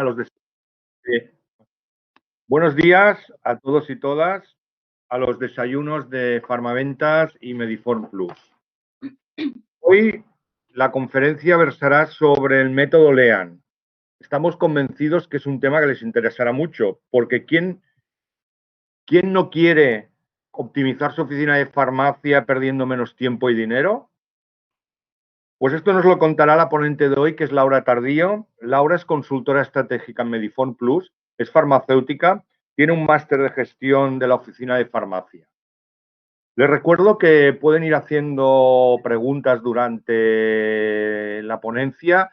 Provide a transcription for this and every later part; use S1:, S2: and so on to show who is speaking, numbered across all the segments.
S1: eh, buenos días a todos y todas a los desayunos de Farmaventas y Mediform Plus. Hoy la conferencia versará sobre el método LEAN. Estamos convencidos que es un tema que les interesará mucho, porque ¿quién no quiere optimizar su oficina de farmacia perdiendo menos tiempo y dinero? Pues esto nos lo contará la ponente de hoy, que es Laura Tardío. Laura es consultora estratégica en Mediform Plus, es farmacéutica, tiene un máster de gestión de la oficina de farmacia. Les recuerdo que pueden ir haciendo preguntas durante la ponencia,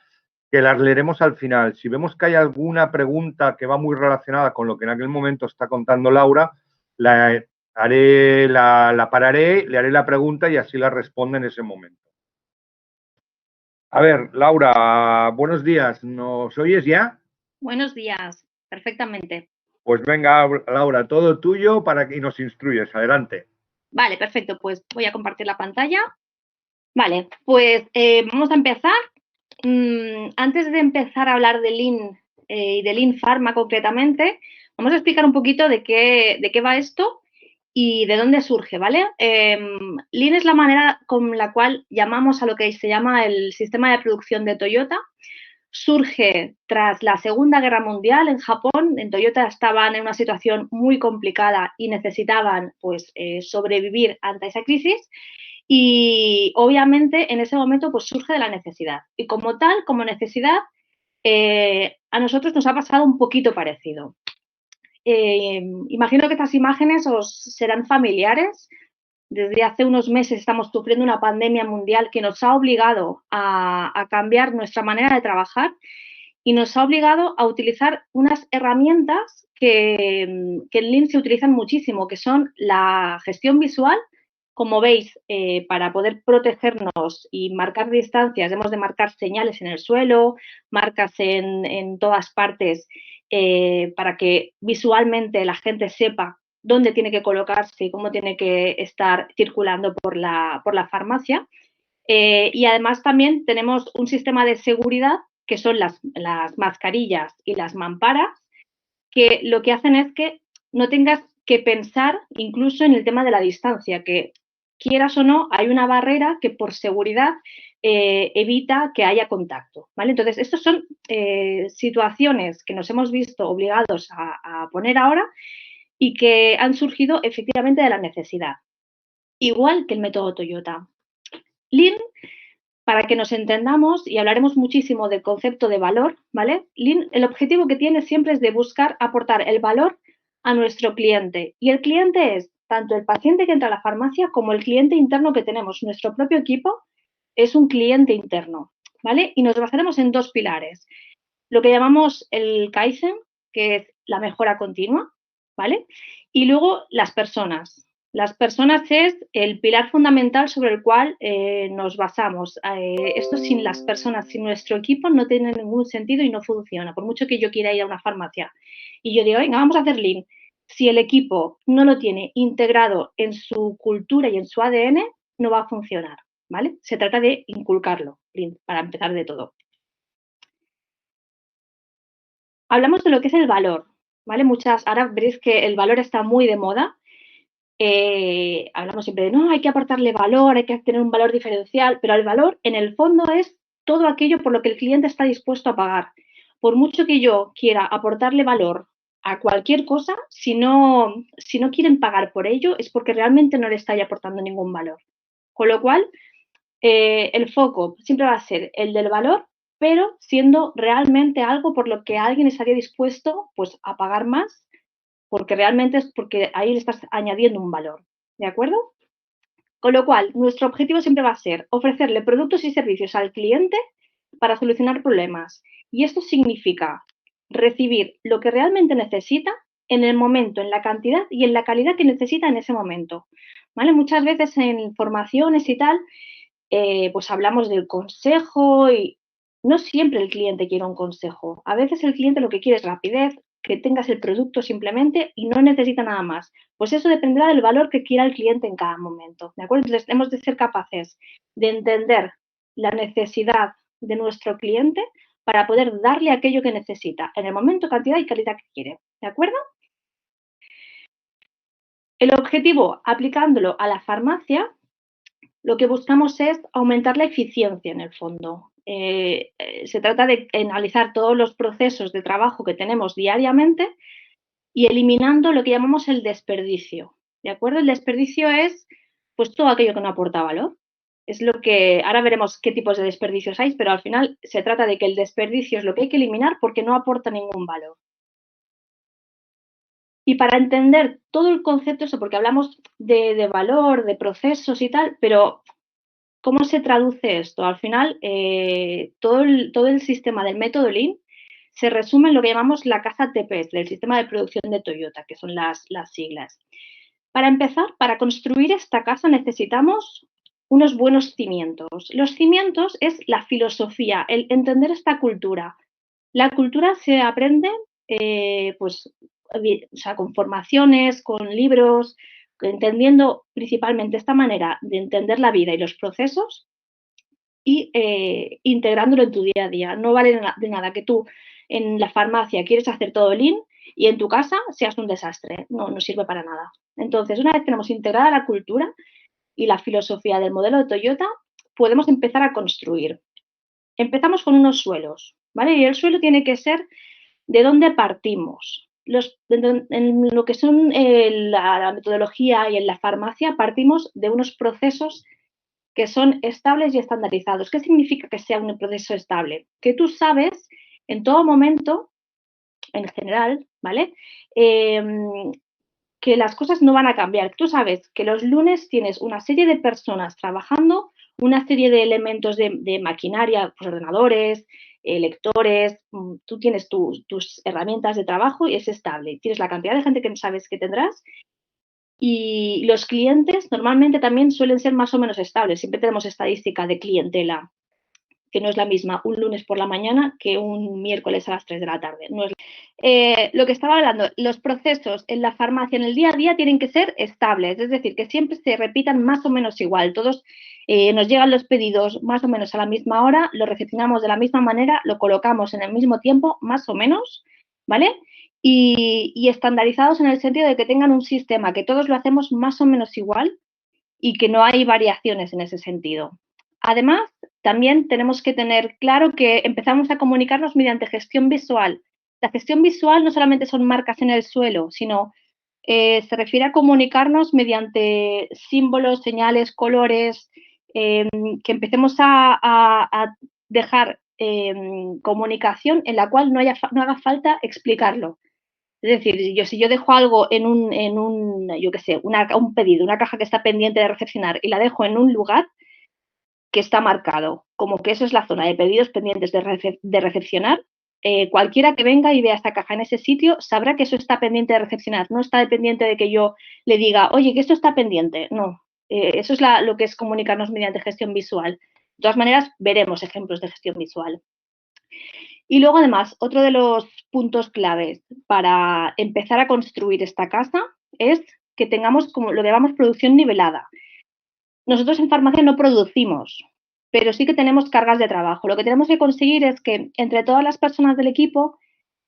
S1: que las leeremos al final. Si vemos que hay alguna pregunta que va muy relacionada con lo que en aquel momento está contando Laura, la pararé, le haré la pregunta y así la responde en ese momento. A ver, Laura, buenos días. ¿Nos oyes ya?
S2: Buenos días, perfectamente.
S1: Pues venga, Laura, todo tuyo para que nos instruyes. Adelante.
S2: Vale, perfecto. Pues voy a compartir la pantalla. Vale, pues vamos a empezar. Antes de empezar a hablar de Lean y de Lean Pharma concretamente, vamos a explicar un poquito de qué va esto y de dónde surge, ¿vale? Lean es la manera con la cual llamamos a lo que se llama el sistema de producción de Toyota. Surge tras la Segunda Guerra Mundial en Japón. En Toyota estaban en una situación muy complicada y necesitaban pues, sobrevivir ante esa crisis. Y obviamente en ese momento pues, surge de la necesidad. Y como tal, como necesidad, a nosotros nos ha pasado un poquito parecido. Imagino que estas imágenes os serán familiares. Desde hace unos meses estamos sufriendo una pandemia mundial que nos ha obligado a cambiar nuestra manera de trabajar y nos ha obligado a utilizar unas herramientas que en Lean se utilizan muchísimo, que son la gestión visual. Como veis, para poder protegernos y marcar distancias, hemos de marcar señales en el suelo, marcas en todas partes, para que visualmente la gente sepa dónde tiene que colocarse y cómo tiene que estar circulando por la farmacia. Y además también tenemos un sistema de seguridad, que son las mascarillas y las mamparas, que lo que hacen es que no tengas que pensar incluso en el tema de la distancia, que quieras o no, hay una barrera que por seguridad evita que haya contacto, ¿vale? Entonces, estas son situaciones que nos hemos visto obligados a poner ahora y que han surgido efectivamente de la necesidad, igual que el método Toyota. Lean, para que nos entendamos, y hablaremos muchísimo del concepto de valor, ¿vale? Lean, el objetivo que tiene siempre es de buscar aportar el valor a nuestro cliente. Y el cliente es tanto el paciente que entra a la farmacia como el cliente interno que tenemos. Nuestro propio equipo es un cliente interno, ¿vale? Y nos basaremos en dos pilares. Lo que llamamos el Kaizen, que es la mejora continua, ¿vale? Y luego las personas. Las personas es el pilar fundamental sobre el cual nos basamos. Esto sin las personas, sin nuestro equipo, no tiene ningún sentido y no funciona. Por mucho que yo quiera ir a una farmacia y yo diga, venga, vamos a hacer Lean. Si el equipo no lo tiene integrado en su cultura y en su ADN, no va a funcionar, ¿vale? Se trata de inculcarlo, Lean, para empezar de todo. Hablamos de lo que es el valor, ¿vale? Ahora veréis que el valor está muy de moda. Hablamos siempre de, no, hay que aportarle valor, hay que tener un valor diferencial, pero el valor, en el fondo, es todo aquello por lo que el cliente está dispuesto a pagar. Por mucho que yo quiera aportarle valor a cualquier cosa, si no quieren pagar por ello, es porque realmente no le estoy aportando ningún valor. Con lo cual, el foco siempre va a ser el del valor, pero siendo realmente algo por lo que alguien estaría dispuesto pues, a pagar más, porque realmente es porque ahí le estás añadiendo un valor, ¿de acuerdo? Con lo cual, nuestro objetivo siempre va a ser ofrecerle productos y servicios al cliente para solucionar problemas. Y esto significa recibir lo que realmente necesita en el momento, en la cantidad y en la calidad que necesita en ese momento, ¿vale? Muchas veces en formaciones y tal, pues hablamos del consejo y no siempre el cliente quiere un consejo. A veces el cliente lo que quiere es rapidez, que tengas el producto simplemente y no necesita nada más. Pues eso dependerá del valor que quiera el cliente en cada momento, ¿de acuerdo? Entonces, hemos de ser capaces de entender la necesidad de nuestro cliente para poder darle aquello que necesita, en el momento, cantidad y calidad que quiere, ¿de acuerdo? El objetivo, aplicándolo a la farmacia, lo que buscamos es aumentar la eficiencia en el fondo. Se trata de analizar todos los procesos de trabajo que tenemos diariamente y eliminando lo que llamamos el desperdicio, ¿de acuerdo? El desperdicio es pues todo aquello que no aporta valor. Es lo que, ahora veremos qué tipos de desperdicios hay, pero al final se trata de que el desperdicio es lo que hay que eliminar porque no aporta ningún valor. Y para entender todo el concepto, eso porque hablamos de valor, de procesos y tal, pero ¿cómo se traduce esto? Al final, todo el sistema del método Lean se resume en lo que llamamos la caja TPS, del sistema de producción de Toyota, que son las siglas. Para empezar, para construir esta casa necesitamos unos buenos cimientos. Los cimientos es la filosofía, el entender esta cultura. La cultura se aprende pues, o sea, con formaciones, con libros, entendiendo principalmente esta manera de entender la vida y los procesos y integrándolo en tu día a día. No vale de nada que tú en la farmacia quieres hacer todo Lean y en tu casa seas un desastre. No sirve para nada. Entonces, una vez tenemos integrada la cultura y la filosofía del modelo de Toyota, podemos empezar a construir. Empezamos con unos suelos, ¿vale? Y el suelo tiene que ser de dónde partimos. En lo que son la metodología y en la farmacia, partimos de unos procesos que son estables y estandarizados. ¿Qué significa que sea un proceso estable? Que tú sabes en todo momento, en general, ¿vale? Que las cosas no van a cambiar. Tú sabes que los lunes tienes una serie de personas trabajando, una serie de elementos de maquinaria, pues ordenadores, lectores, tú tienes tus herramientas de trabajo y es estable. Tienes la cantidad de gente que sabes que tendrás y los clientes normalmente también suelen ser más o menos estables. Siempre tenemos estadística de clientela, que no es la misma un lunes por la mañana que un miércoles a las 3 de la tarde. No es lo que estaba hablando, los procesos en la farmacia en el día a día tienen que ser estables, es decir, que siempre se repitan más o menos igual. Todos nos llegan los pedidos más o menos a la misma hora, lo recepcionamos de la misma manera, lo colocamos en el mismo tiempo, más o menos, ¿vale? Y estandarizados en el sentido de que tengan un sistema, que todos lo hacemos más o menos igual y que no hay variaciones en ese sentido. Además, también tenemos que tener claro que empezamos a comunicarnos mediante gestión visual. La gestión visual no solamente son marcas en el suelo, sino se refiere a comunicarnos mediante símbolos, señales, colores, que empecemos a dejar comunicación en la cual no haga falta explicarlo. Es decir, si yo dejo algo en yo qué sé, un pedido, una caja que está pendiente de recepcionar y la dejo en un lugar que está marcado, como que eso es la zona de pedidos pendientes de recepcionar, cualquiera que venga y vea esta caja en ese sitio sabrá que eso está pendiente de recepcionar. No está pendiente de que yo le diga, oye, que esto está pendiente. No, eso es lo que es comunicarnos mediante gestión visual. De todas maneras, veremos ejemplos de gestión visual. Y luego, además, otro de los puntos claves para empezar a construir esta casa es que tengamos como lo que llamamos producción nivelada. Nosotros en farmacia no producimos, pero sí que tenemos cargas de trabajo. Lo que tenemos que conseguir es que entre todas las personas del equipo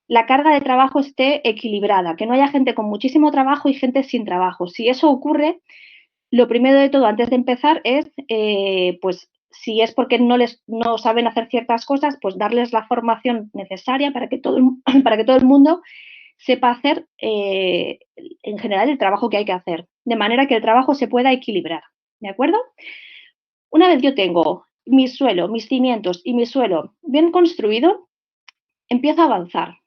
S2: la carga de trabajo esté equilibrada, que no haya gente con muchísimo trabajo y gente sin trabajo. Si eso ocurre, lo primero de todo, antes de empezar, es pues si es porque no saben hacer ciertas cosas, pues darles la formación necesaria para que todo el mundo sepa hacer en general el trabajo que hay que hacer, de manera que el trabajo se pueda equilibrar, ¿de acuerdo? Una vez yo tengo mi suelo, mis cimientos y mi suelo bien construido, empiezo a avanzar.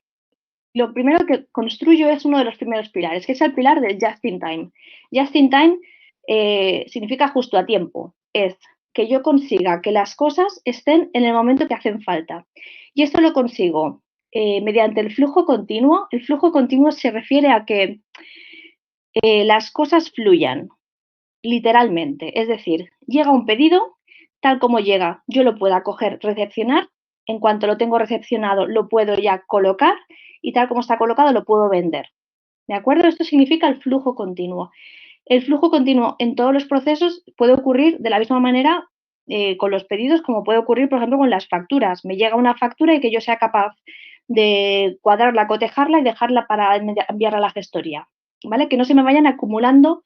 S2: Lo primero que construyo es uno de los primeros pilares, que es el pilar del just in time. Just in time significa justo a tiempo, es que yo consiga que las cosas estén en el momento que hacen falta. Y esto lo consigo mediante el flujo continuo. El flujo continuo se refiere a que las cosas fluyan, literalmente. Es decir, llega un pedido, tal como llega, yo lo pueda coger, recepcionar. En cuanto lo tengo recepcionado, lo puedo ya colocar y tal como está colocado, lo puedo vender. ¿De acuerdo? Esto significa el flujo continuo. El flujo continuo en todos los procesos puede ocurrir de la misma manera con los pedidos, como puede ocurrir, por ejemplo, con las facturas. Me llega una factura y que yo sea capaz de cuadrarla, cotejarla y dejarla para enviarla a la gestoría, ¿vale? Que no se me vayan acumulando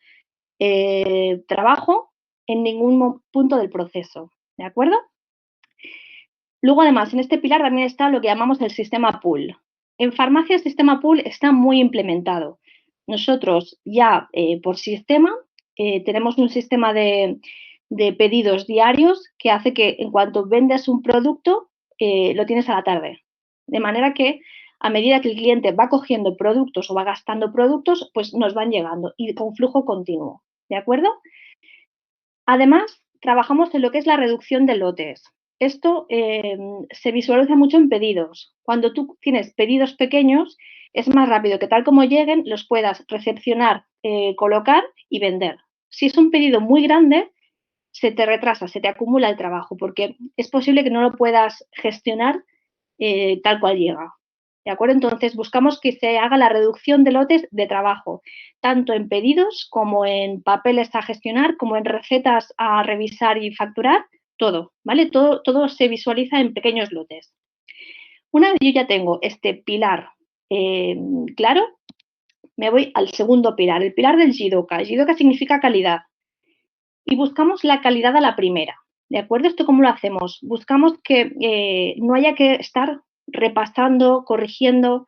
S2: trabajo en ningún punto del proceso, ¿de acuerdo? Luego, además, en este pilar también está lo que llamamos el sistema pool. En farmacia el sistema pool está muy implementado. Nosotros ya por sistema tenemos un sistema de pedidos diarios que hace que en cuanto vendes un producto lo tienes a la tarde. De manera que a medida que el cliente va cogiendo productos o va gastando productos, pues nos van llegando y con flujo continuo. ¿De acuerdo? Además, trabajamos en lo que es la reducción de lotes. Esto se visualiza mucho en pedidos. Cuando tú tienes pedidos pequeños, es más rápido que tal como lleguen, los puedas recepcionar, colocar y vender. Si es un pedido muy grande, se te retrasa, se te acumula el trabajo, porque es posible que no lo puedas gestionar tal cual llega. ¿De acuerdo? Entonces, buscamos que se haga la reducción de lotes de trabajo, tanto en pedidos como en papeles a gestionar, como en recetas a revisar y facturar, todo, ¿vale? Todo se visualiza en pequeños lotes. Una vez yo ya tengo este pilar claro, me voy al segundo pilar, el pilar del Jidoka. El Jidoka significa calidad. Y buscamos la calidad a la primera. ¿De acuerdo? ¿Esto cómo lo hacemos? Buscamos que no haya que estar repasando, corrigiendo,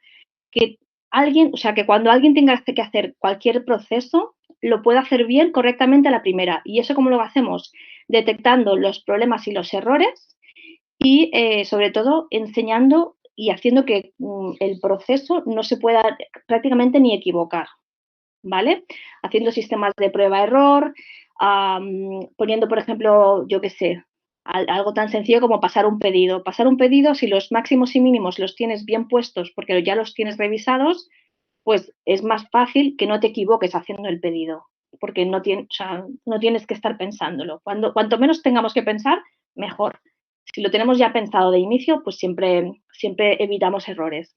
S2: que alguien, o sea, que cuando alguien tenga que hacer cualquier proceso, lo pueda hacer bien, correctamente a la primera. ¿Y eso cómo lo hacemos? Detectando los problemas y los errores y, sobre todo, enseñando y haciendo que el proceso no se pueda prácticamente ni equivocar, ¿vale? Haciendo sistemas de prueba-error, poniendo, por ejemplo, yo qué sé, algo tan sencillo como pasar un pedido. Pasar un pedido, si los máximos y mínimos los tienes bien puestos porque ya los tienes revisados, pues es más fácil que no te equivoques haciendo el pedido, porque no, o sea, no tienes que estar pensándolo. Cuanto menos tengamos que pensar, mejor. Si lo tenemos ya pensado de inicio, pues siempre evitamos errores.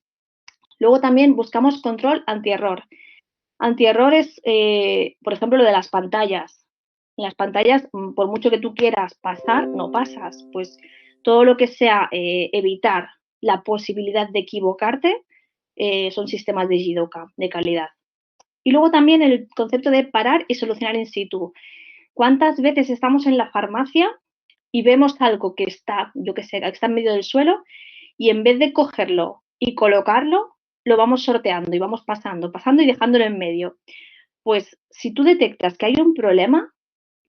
S2: Luego también buscamos control antierror. Antierror es, por ejemplo, lo de las pantallas. En las pantallas, por mucho que tú quieras pasar, no pasas. Pues todo lo que sea evitar la posibilidad de equivocarte son sistemas de Jidoka, de calidad. Y luego también el concepto de parar y solucionar in situ. ¿Cuántas veces estamos en la farmacia y vemos algo que está, yo qué sé, que está en medio del suelo y en vez de cogerlo y colocarlo, lo vamos sorteando y vamos pasando y dejándolo en medio? Pues si tú detectas que hay un problema,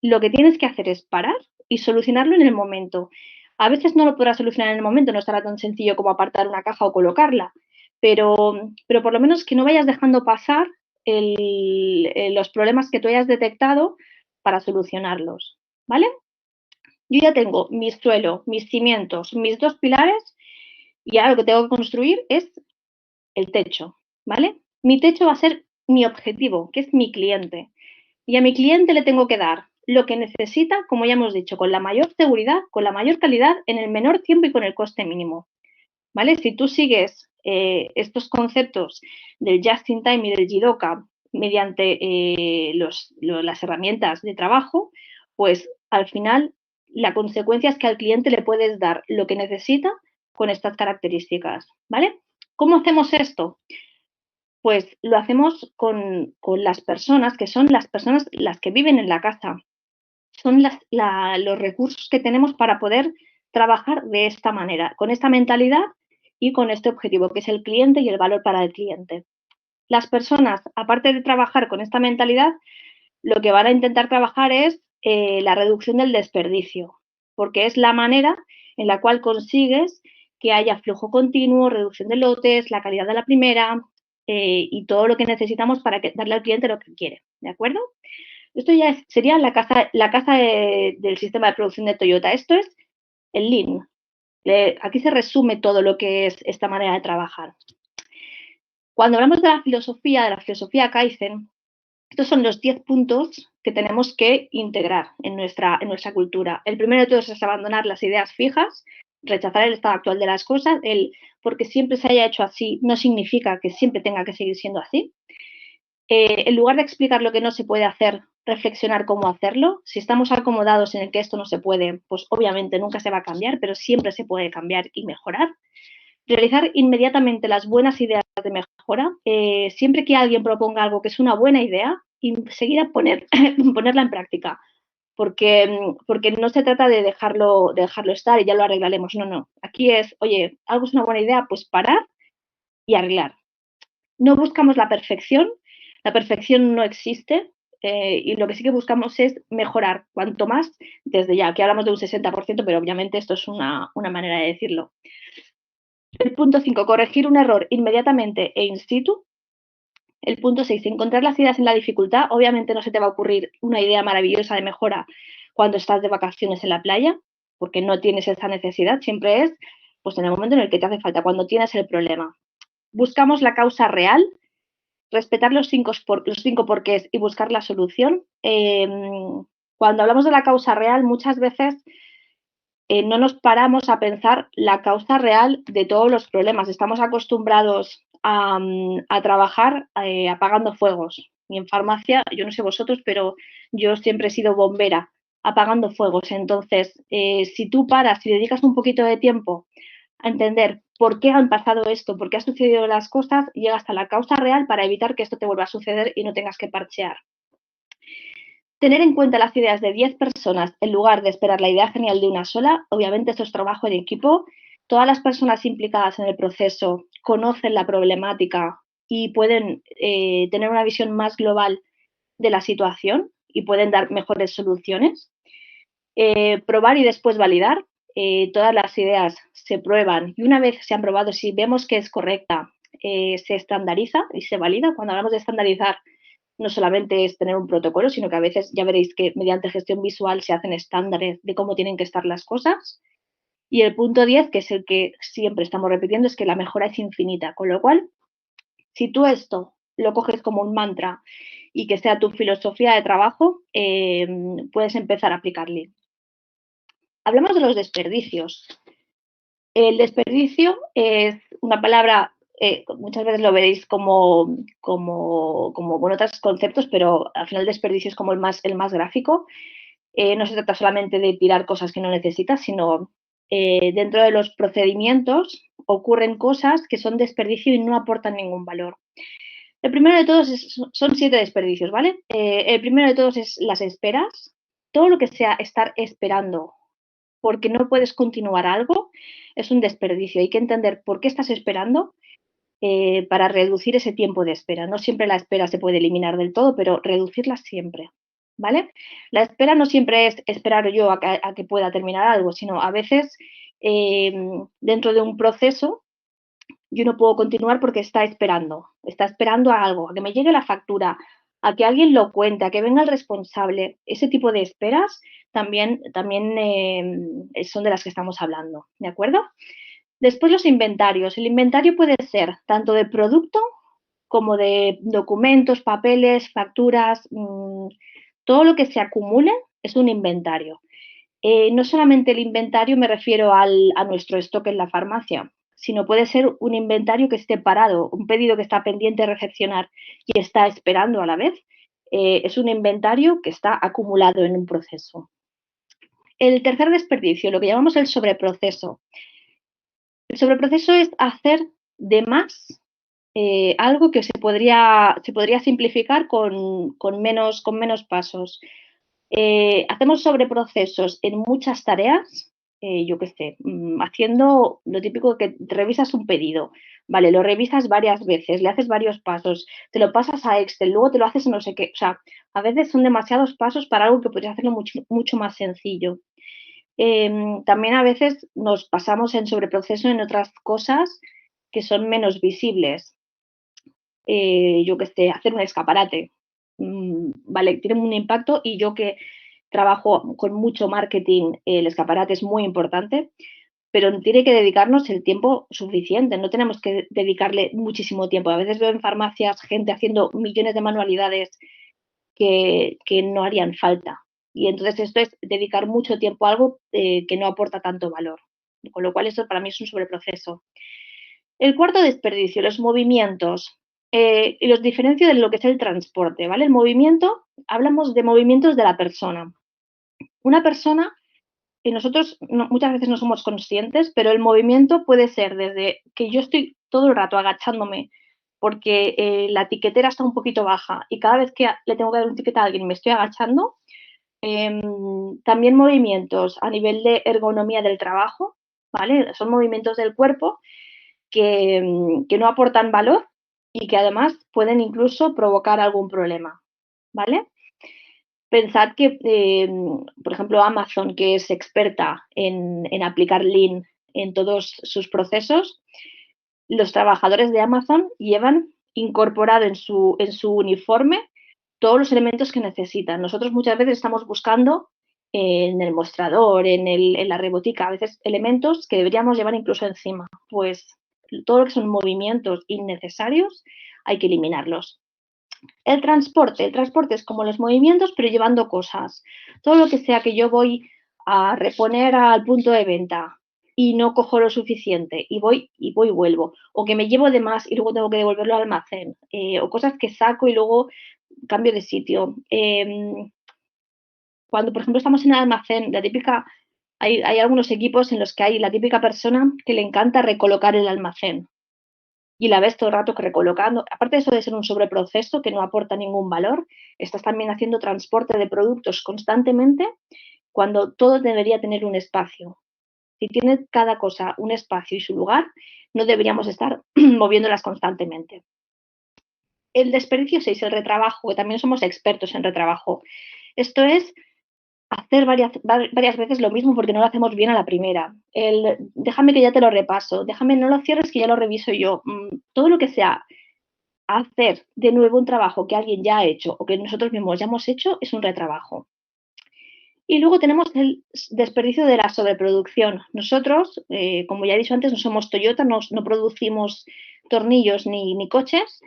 S2: lo que tienes que hacer es parar y solucionarlo en el momento. A veces no lo podrás solucionar en el momento, no será tan sencillo como apartar una caja o colocarla, pero por lo menos que no vayas dejando pasar los problemas que tú hayas detectado para solucionarlos, ¿vale? Yo ya tengo mi suelo, mis cimientos, mis dos pilares y ahora lo que tengo que construir es el techo, ¿vale? Mi techo va a ser mi objetivo, que es mi cliente. Y a mi cliente le tengo que dar lo que necesita, como ya hemos dicho, con la mayor seguridad, con la mayor calidad, en el menor tiempo y con el coste mínimo, ¿vale? Si tú sigues estos conceptos del just in time y del Jidoka mediante las herramientas de trabajo, pues al final la consecuencia es que al cliente le puedes dar lo que necesita con estas características, ¿vale? ¿Cómo hacemos esto? Pues lo hacemos con las personas, que son las personas las que viven en la casa. Son los recursos que tenemos para poder trabajar de esta manera, con esta mentalidad y con este objetivo, que es el cliente y el valor para el cliente. Las personas, aparte de trabajar con esta mentalidad, lo que van a intentar trabajar es la reducción del desperdicio, porque es la manera en la cual consigues que haya flujo continuo, reducción de lotes, la calidad de la primera y todo lo que necesitamos para darle al cliente lo que quiere, ¿de acuerdo? Esto ya sería la casa del sistema de producción de Toyota. Esto es el Lean. Aquí se resume todo lo que es esta manera de trabajar. Cuando hablamos de la filosofía Kaizen, estos son los 10 puntos que tenemos que integrar en nuestra cultura. El primero de todos es abandonar las ideas fijas, rechazar el estado actual de las cosas. Porque siempre se haya hecho así no significa que siempre tenga que seguir siendo así. En lugar de explicar lo que no se puede hacer, reflexionar cómo hacerlo. Si estamos acomodados en el que esto no se puede, pues obviamente nunca se va a cambiar, pero siempre se puede cambiar y mejorar. Realizar inmediatamente las buenas ideas de mejora. Siempre que alguien proponga algo que es una buena idea, enseguida ponerla en práctica. Porque no se trata de dejarlo estar y ya lo arreglaremos. No, no. Aquí es, oye, algo es una buena idea, pues parar y arreglar. No buscamos la perfección no existe, y lo que sí que buscamos es mejorar cuanto más desde ya. Aquí hablamos de un 60%, pero obviamente esto es una manera de decirlo. El punto 5, corregir un error inmediatamente e in situ. El punto 6, encontrar las ideas en la dificultad. Obviamente no se te va a ocurrir una idea maravillosa de mejora cuando estás de vacaciones en la playa, porque no tienes esa necesidad. Siempre es pues, en el momento en el que te hace falta, cuando tienes el problema. Buscamos la causa real, respetar los cinco porqués y buscar la solución. Cuando hablamos de la causa real, muchas veces no nos paramos a pensar la causa real de todos los problemas. Estamos acostumbrados a trabajar apagando fuegos. Y en farmacia, yo no sé vosotros, pero yo siempre he sido bombera, apagando fuegos. Entonces, si tú paras y dedicas un poquito de tiempo a entender por qué han pasado esto, por qué han sucedido las cosas, llegas a la causa real para evitar que esto te vuelva a suceder y no tengas que parchear. Tener en cuenta las ideas de 10 personas en lugar de esperar la idea genial de una sola. Obviamente esto es trabajo en equipo. Todas las personas implicadas en el proceso conocen la problemática y pueden tener una visión más global de la situación y pueden dar mejores soluciones. Probar y después validar. Todas las ideas se prueban y una vez se han probado, si vemos que es correcta, se estandariza y se valida. Cuando hablamos de estandarizar, no solamente es tener un protocolo, sino que a veces ya veréis que mediante gestión visual se hacen estándares de cómo tienen que estar las cosas. Y el punto 10, que es el que siempre estamos repitiendo, es que la mejora es infinita. Con lo cual, si tú esto lo coges como un mantra y que sea tu filosofía de trabajo, puedes empezar a aplicarle. Hablamos de los desperdicios. El desperdicio es una palabra, muchas veces lo veréis como otros conceptos, pero al final el desperdicio es como el más gráfico. No se trata solamente de tirar cosas que no necesitas, sino dentro de los procedimientos ocurren cosas que son desperdicio y no aportan ningún valor. El primero de todos son 7 desperdicios, ¿vale? El primero de todos es las esperas. Todo lo que sea estar esperando porque no puedes continuar algo, es un desperdicio. Hay que entender por qué estás esperando para reducir ese tiempo de espera. No siempre la espera se puede eliminar del todo, pero reducirla siempre, ¿vale? La espera no siempre es esperar yo a que pueda terminar algo, sino a veces dentro de un proceso yo no puedo continuar porque está esperando a algo, a que me llegue la factura, a que alguien lo cuente, a que venga el responsable. Ese tipo de esperas también son de las que estamos hablando, ¿de acuerdo? Después los inventarios. El inventario puede ser tanto de producto como de documentos, papeles, facturas, todo lo que se acumule es un inventario. No solamente el inventario me refiero a nuestro stock en la farmacia, sino puede ser un inventario que esté parado, un pedido que está pendiente de recepcionar y está esperando a la vez. Es un inventario que está acumulado en un proceso. El tercer desperdicio, lo que llamamos el sobreproceso. El sobreproceso es hacer de más algo que se podría simplificar con menos pasos. Hacemos sobreprocesos en muchas tareas, yo qué sé, haciendo lo típico que revisas un pedido, vale, lo revisas varias veces, le haces varios pasos, te lo pasas a Excel, luego te lo haces no sé qué, o sea, a veces son demasiados pasos para algo que podrías hacerlo mucho más sencillo. También a veces nos pasamos en sobreproceso en otras cosas que son menos visibles. Yo qué sé, hacer un escaparate, vale, tiene un impacto y yo que trabajo con mucho marketing, el escaparate es muy importante, pero tiene que dedicarnos el tiempo suficiente, no tenemos que dedicarle muchísimo tiempo. A veces veo en farmacias gente haciendo millones de manualidades que no harían falta. Y entonces esto es dedicar mucho tiempo a algo que no aporta tanto valor. Con lo cual eso para mí es un sobreproceso. El cuarto desperdicio, los movimientos. y los diferencio de lo que es el transporte, ¿vale? El movimiento, hablamos de movimientos de la persona. Una persona, y nosotros muchas veces no somos conscientes, pero el movimiento puede ser desde que yo estoy todo el rato agachándome porque la tiquetera está un poquito baja y cada vez que le tengo que dar un ticket a alguien me estoy agachando. También movimientos a nivel de ergonomía del trabajo, ¿vale? Son movimientos del cuerpo que no aportan valor y que además pueden incluso provocar algún problema, ¿vale? Pensad que, por ejemplo, Amazon, que es experta en aplicar Lean en todos sus procesos, los trabajadores de Amazon llevan incorporado en su uniforme todos los elementos que necesitan. Nosotros muchas veces estamos buscando en el mostrador, en la rebotica, a veces elementos que deberíamos llevar incluso encima. Pues todo lo que son movimientos innecesarios hay que eliminarlos. El transporte es como los movimientos, pero llevando cosas. Todo lo que sea que yo voy a reponer al punto de venta y no cojo lo suficiente y voy y vuelvo, o que me llevo de más y luego tengo que devolverlo al almacén, o cosas que saco y luego cambio de sitio. Cuando, por ejemplo, estamos en el almacén, hay algunos equipos en los que hay la típica persona que le encanta recolocar el almacén y la ves todo el rato recolocando. Aparte de eso de ser un sobreproceso que no aporta ningún valor, estás también haciendo transporte de productos constantemente cuando todo debería tener un espacio. Si tiene cada cosa un espacio y su lugar, no deberíamos estar moviéndolas constantemente. El desperdicio 6, el retrabajo, que también somos expertos en retrabajo. Esto es hacer varias veces lo mismo porque no lo hacemos bien a la primera. Déjame que ya te lo repaso, déjame, no lo cierres que ya lo reviso yo. Todo lo que sea hacer de nuevo un trabajo que alguien ya ha hecho o que nosotros mismos ya hemos hecho es un retrabajo. Y luego tenemos el desperdicio de la sobreproducción. Nosotros, como ya he dicho antes, no somos Toyota, no producimos tornillos ni coches,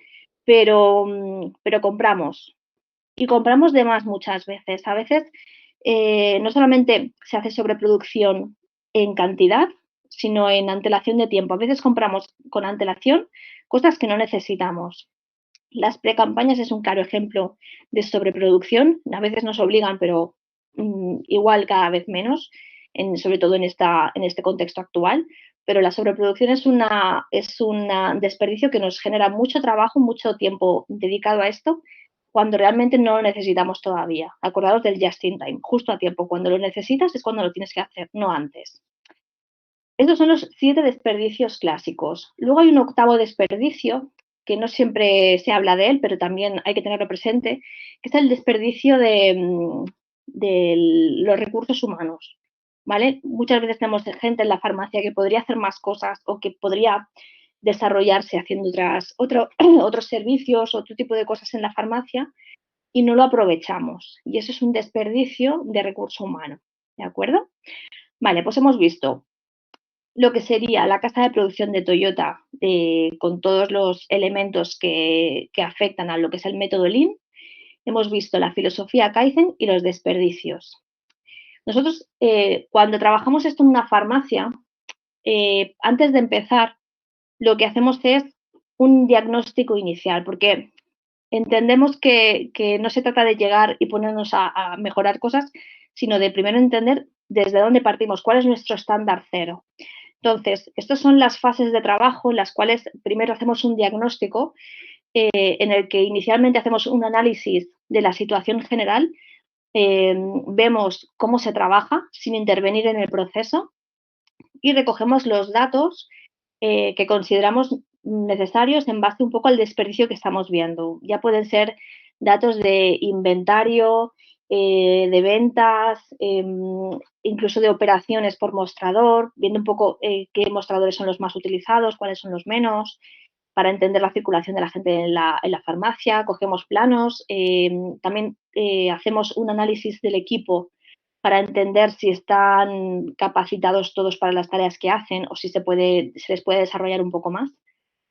S2: pero compramos. Y compramos de más muchas veces. A veces no solamente se hace sobreproducción en cantidad, sino en antelación de tiempo. A veces compramos con antelación cosas que no necesitamos. Las precampañas es un claro ejemplo de sobreproducción. A veces nos obligan, pero igual cada vez menos, sobre todo en este contexto actual. Pero la sobreproducción es un desperdicio que nos genera mucho trabajo, mucho tiempo dedicado a esto, cuando realmente no lo necesitamos todavía. Acordaros del just in time, justo a tiempo. Cuando lo necesitas es cuando lo tienes que hacer, no antes. Estos son los 7 desperdicios clásicos. Luego hay un octavo desperdicio, que no siempre se habla de él, pero también hay que tenerlo presente, que es el desperdicio de los recursos humanos. ¿Vale? Muchas veces tenemos gente en la farmacia que podría hacer más cosas o que podría desarrollarse haciendo otros servicios, otro tipo de cosas en la farmacia y no lo aprovechamos. Y eso es un desperdicio de recurso humano. ¿De acuerdo? Vale, pues hemos visto lo que sería la casa de producción de Toyota con todos los elementos que afectan a lo que es el método Lean. Hemos visto la filosofía Kaizen y los desperdicios. Nosotros, cuando trabajamos esto en una farmacia, antes de empezar, lo que hacemos es un diagnóstico inicial, porque entendemos que no se trata de llegar y ponernos a mejorar cosas, sino de primero entender desde dónde partimos, cuál es nuestro estándar cero. Entonces, estas son las fases de trabajo en las cuales primero hacemos un diagnóstico en el que inicialmente hacemos un análisis de la situación general, vemos cómo se trabaja sin intervenir en el proceso y recogemos los datos que consideramos necesarios en base un poco al desperdicio que estamos viendo. Ya pueden ser datos de inventario, de ventas, incluso de operaciones por mostrador, viendo un poco qué mostradores son los más utilizados, cuáles son los menos, para entender la circulación de la gente en la farmacia, cogemos planos, también hacemos un análisis del equipo para entender si están capacitados todos para las tareas que hacen o si se les puede desarrollar un poco más.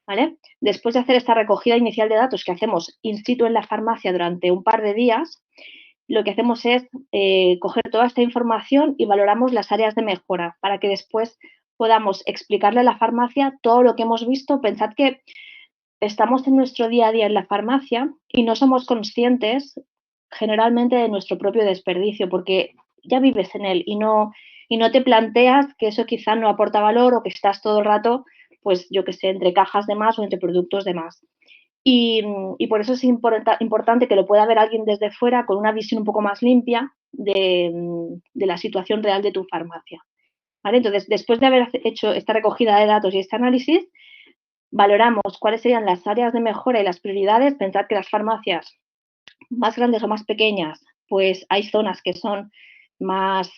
S2: ¿Vale? Después de hacer esta recogida inicial de datos que hacemos in situ en la farmacia durante un par de días, lo que hacemos es coger toda esta información y valoramos las áreas de mejora para que después podamos explicarle a la farmacia todo lo que hemos visto. Pensad que estamos en nuestro día a día en la farmacia y no somos conscientes generalmente de nuestro propio desperdicio, porque ya vives en él y no te planteas que eso quizá no aporta valor o que estás todo el rato, pues yo que sé, entre cajas de más o entre productos de más. Y por eso es importante que lo pueda ver alguien desde fuera con una visión un poco más limpia de la situación real de tu farmacia. ¿Vale? Entonces, después de haber hecho esta recogida de datos y este análisis, valoramos cuáles serían las áreas de mejora y las prioridades. Pensar que las farmacias más grandes o más pequeñas, pues hay zonas que son más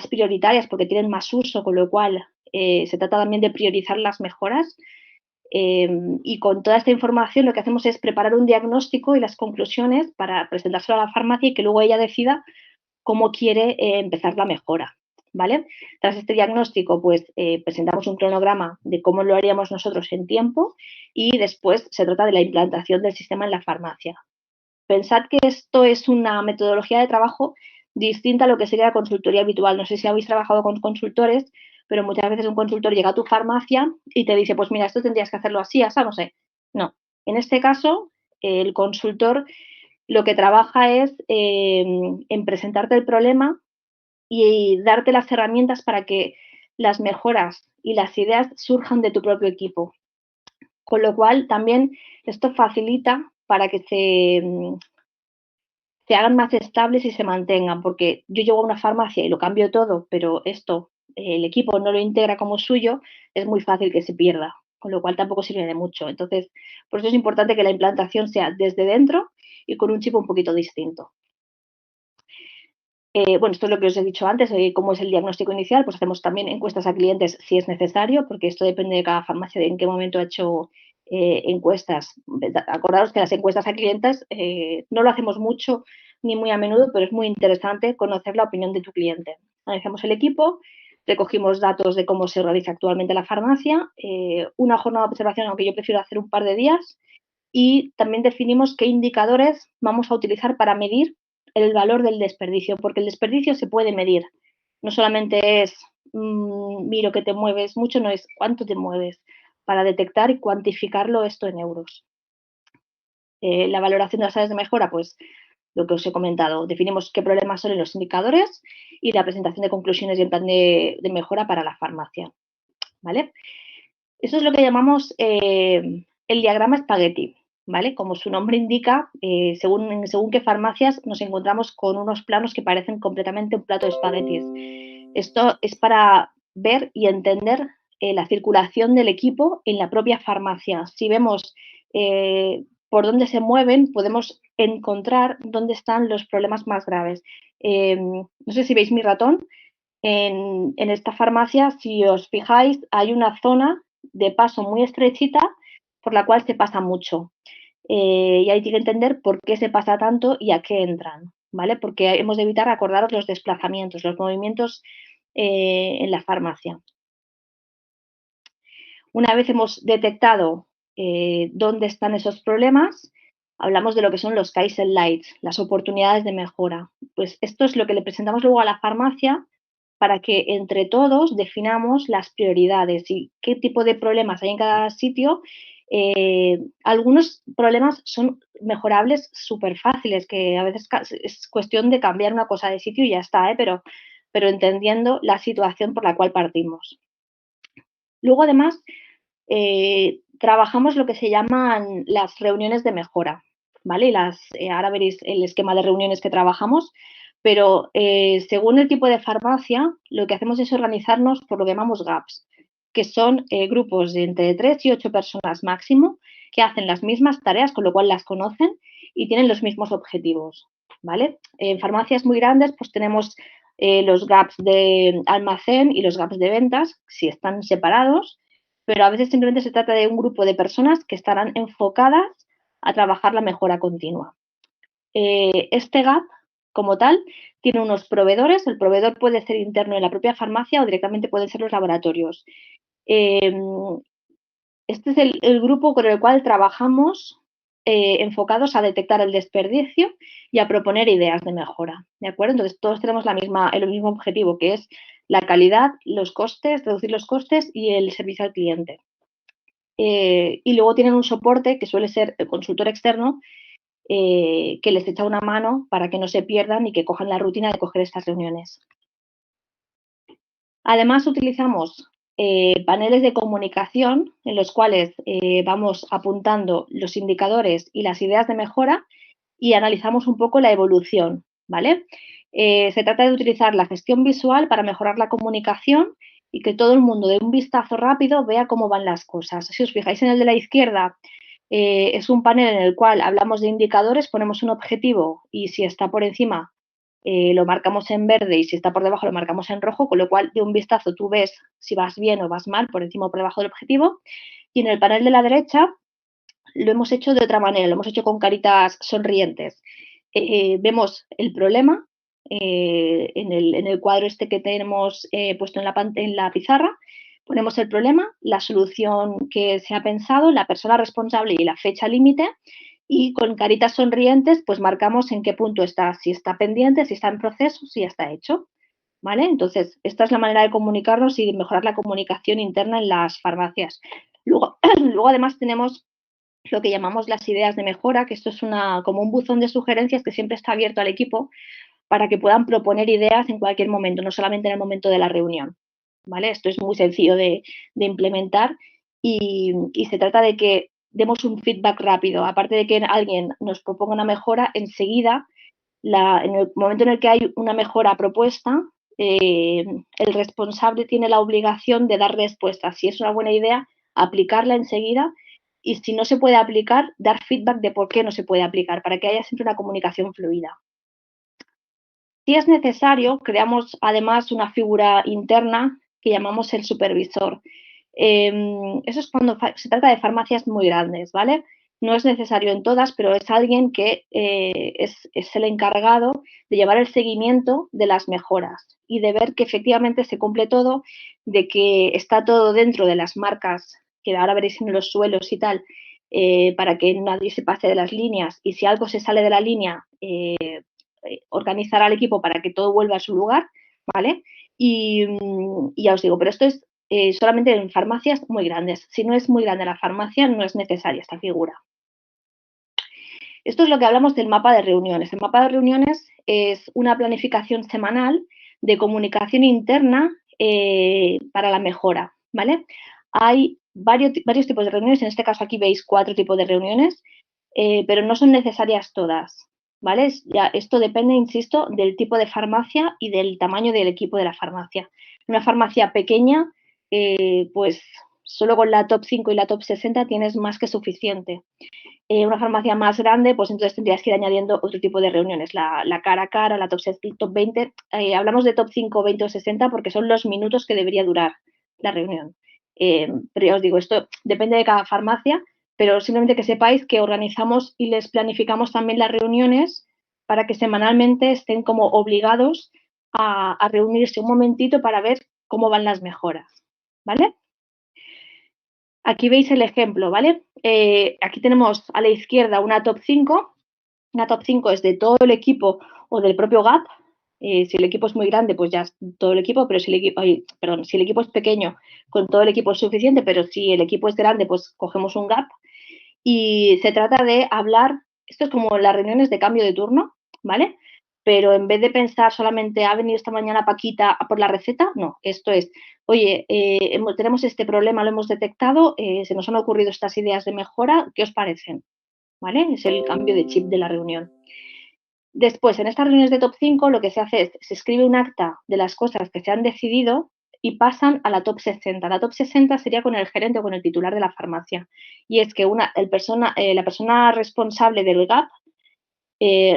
S2: prioritarias porque tienen más uso, con lo cual se trata también de priorizar las mejoras. Y con toda esta información lo que hacemos es preparar un diagnóstico y las conclusiones para presentárselo a la farmacia y que luego ella decida cómo quiere empezar la mejora. ¿Vale? Tras este diagnóstico, pues presentamos un cronograma de cómo lo haríamos nosotros en tiempo y después se trata de la implantación del sistema en la farmacia. Pensad que esto es una metodología de trabajo distinta a lo que sería la consultoría habitual. No sé si habéis trabajado con consultores, pero muchas veces un consultor llega a tu farmacia y te dice, pues mira, esto tendrías que hacerlo así, así, no sé. No. En este caso, el consultor lo que trabaja es en presentarte el problema y darte las herramientas para que las mejoras y las ideas surjan de tu propio equipo. Con lo cual, también esto facilita para que se hagan más estables y se mantengan, porque yo llego a una farmacia y lo cambio todo, pero esto el equipo no lo integra como suyo, es muy fácil que se pierda, con lo cual tampoco sirve de mucho. Entonces, por eso es importante que la implantación sea desde dentro y con un chip un poquito distinto. Bueno, esto es lo que os he dicho antes, cómo es el diagnóstico inicial, pues hacemos también encuestas a clientes si es necesario, porque esto depende de cada farmacia, de en qué momento ha hecho encuestas. Acordaros que las encuestas a clientes no lo hacemos mucho ni muy a menudo, pero es muy interesante conocer la opinión de tu cliente. Analizamos el equipo, recogimos datos de cómo se realiza actualmente la farmacia, una jornada de observación, aunque yo prefiero hacer un par de días, y también definimos qué indicadores vamos a utilizar para medir el valor del desperdicio, porque el desperdicio se puede medir. No solamente es miro que te mueves mucho, no es cuánto te mueves, para detectar y cuantificarlo esto en euros. La valoración de las áreas de mejora, pues lo que os he comentado, definimos qué problemas son en los indicadores y la presentación de conclusiones y el plan de mejora para la farmacia. ¿Vale? Eso es lo que llamamos el diagrama espagueti. ¿Vale? Como su nombre indica, según qué farmacias nos encontramos con unos planos que parecen completamente un plato de espaguetis. Esto es para ver y entender la circulación del equipo en la propia farmacia. Si vemos por dónde se mueven, podemos encontrar dónde están los problemas más graves. No sé si veis mi ratón. En esta farmacia, si os fijáis, hay una zona de paso muy estrechita por la cual se pasa mucho. Y hay que entender por qué se pasa tanto y a qué entran, ¿vale? Porque hemos de evitar, acordaros, los desplazamientos, los movimientos en la farmacia. Una vez hemos detectado dónde están esos problemas, hablamos de lo que son los Kaizen Lights, las oportunidades de mejora. Pues esto es lo que le presentamos luego a la farmacia para que entre todos definamos las prioridades y qué tipo de problemas hay en cada sitio. Algunos problemas son mejorables súper fáciles, que a veces es cuestión de cambiar una cosa de sitio y ya está, pero entendiendo la situación por la cual partimos. Luego, además, trabajamos lo que se llaman las reuniones de mejora, ¿vale? Ahora veréis el esquema de reuniones que trabajamos, pero según el tipo de farmacia, lo que hacemos es organizarnos por lo que llamamos gaps, que son grupos de entre 3 y 8 personas máximo que hacen las mismas tareas, con lo cual las conocen y tienen los mismos objetivos, ¿vale? En farmacias muy grandes, pues tenemos los gaps de almacén y los gaps de ventas, si están separados, pero a veces simplemente se trata de un grupo de personas que estarán enfocadas a trabajar la mejora continua. Este gap, como tal, tiene unos proveedores. El proveedor puede ser interno en la propia farmacia o directamente pueden ser los laboratorios. Este es el grupo con el cual trabajamos enfocados a detectar el desperdicio y a proponer ideas de mejora, ¿de acuerdo? Entonces, todos tenemos el mismo objetivo, que es la calidad, los costes, reducir los costes y el servicio al cliente. y luego tienen un soporte que suele ser el consultor externo que les echa una mano para que no se pierdan y que cojan la rutina de coger estas reuniones. Además, utilizamos paneles de comunicación en los cuales vamos apuntando los indicadores y las ideas de mejora y analizamos un poco la evolución, ¿vale? Se trata de utilizar la gestión visual para mejorar la comunicación y que todo el mundo de un vistazo rápido vea cómo van las cosas. Si os fijáis en el de la izquierda, es un panel en el cual hablamos de indicadores, ponemos un objetivo y si está por encima lo marcamos en verde y si está por debajo lo marcamos en rojo, con lo cual de un vistazo tú ves si vas bien o vas mal, por encima o por debajo del objetivo. Y en el panel de la derecha lo hemos hecho de otra manera, lo hemos hecho con caritas sonrientes. Vemos el problema en el cuadro este que tenemos puesto en la pizarra, ponemos el problema, la solución que se ha pensado, la persona responsable y la fecha límite, y con caritas sonrientes pues marcamos en qué punto está, si está pendiente, si está en proceso, si ya está hecho, ¿vale? Entonces, esta es la manera de comunicarnos y mejorar la comunicación interna en las farmacias. Luego además tenemos lo que llamamos las ideas de mejora, que esto es como un buzón de sugerencias que siempre está abierto al equipo para que puedan proponer ideas en cualquier momento, no solamente en el momento de la reunión, ¿vale? Esto es muy sencillo de implementar y se trata de que demos un feedback rápido. Aparte de que alguien nos proponga una mejora, enseguida, en el momento en el que hay una mejora propuesta, el responsable tiene la obligación de dar respuesta. Si es una buena idea, aplicarla enseguida y si no se puede aplicar, dar feedback de por qué no se puede aplicar, para que haya siempre una comunicación fluida. Si es necesario, creamos además una figura interna que llamamos el supervisor. Eso es cuando se trata de farmacias muy grandes, ¿vale? No es necesario en todas, pero es alguien que es el encargado de llevar el seguimiento de las mejoras y de ver que efectivamente se cumple todo, de que está todo dentro de las marcas, que ahora veréis en los suelos y tal, para que nadie se pase de las líneas y si algo se sale de la línea, organizar al equipo para que todo vuelva a su lugar, ¿vale? Y ya os digo, pero esto es solamente en farmacias muy grandes. Si no es muy grande la farmacia, no es necesaria esta figura. Esto es lo que hablamos del mapa de reuniones. El mapa de reuniones es una planificación semanal de comunicación interna para la mejora, ¿vale? Hay varios tipos de reuniones, en este caso aquí veis 4 tipos de reuniones, pero no son necesarias todas, ¿vale? Esto depende, insisto, del tipo de farmacia y del tamaño del equipo de la farmacia. Una farmacia pequeña, pues solo con la top 5 y la top 60 tienes más que suficiente. Una farmacia más grande, pues entonces tendrías que ir añadiendo otro tipo de reuniones, la cara a cara, la top 20. Hablamos de top 5, 20 o 60 porque son los minutos que debería durar la reunión. Pero ya os digo, esto depende de cada farmacia, pero simplemente que sepáis que organizamos y les planificamos también las reuniones para que semanalmente estén como obligados a reunirse un momentito para ver cómo van las mejoras, ¿vale? Aquí veis el ejemplo, ¿vale? Aquí tenemos a la izquierda una top 5. Una top 5 es de todo el equipo o del propio GAP. Si el equipo es muy grande, pues ya es todo el equipo, pero si el equipo es pequeño, con todo el equipo es suficiente, pero si el equipo es grande, pues cogemos un GAP. Y se trata de hablar, esto es como las reuniones de cambio de turno, ¿vale? Pero en vez de pensar solamente ha venido esta mañana Paquita por la receta, no, esto es, oye, tenemos este problema, lo hemos detectado, se nos han ocurrido estas ideas de mejora, ¿qué os parecen? ¿Vale? Es el cambio de chip de la reunión. Después, en estas reuniones de top 5, lo que se hace es, se escribe un acta de las cosas que se han decidido y pasan a la top 60. La top 60 sería con el gerente o con el titular de la farmacia. Y es que la persona responsable del GAP,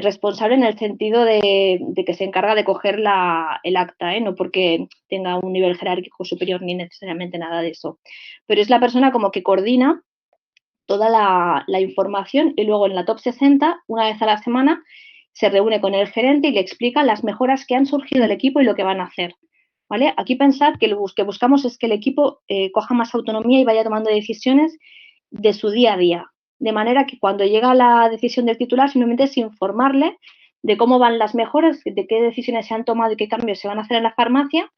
S2: responsable en el sentido de que se encarga de coger el acta, no porque tenga un nivel jerárquico superior ni necesariamente nada de eso. Pero es la persona como que coordina toda la información y luego en la top 60, una vez a la semana, se reúne con el gerente y le explica las mejoras que han surgido del equipo y lo que van a hacer. ¿Vale? Aquí pensad que lo que buscamos es que el equipo coja más autonomía y vaya tomando decisiones de su día a día. De manera que cuando llega la decisión del titular, simplemente es informarle de cómo van las mejoras, de qué decisiones se han tomado y qué cambios se van a hacer en la farmacia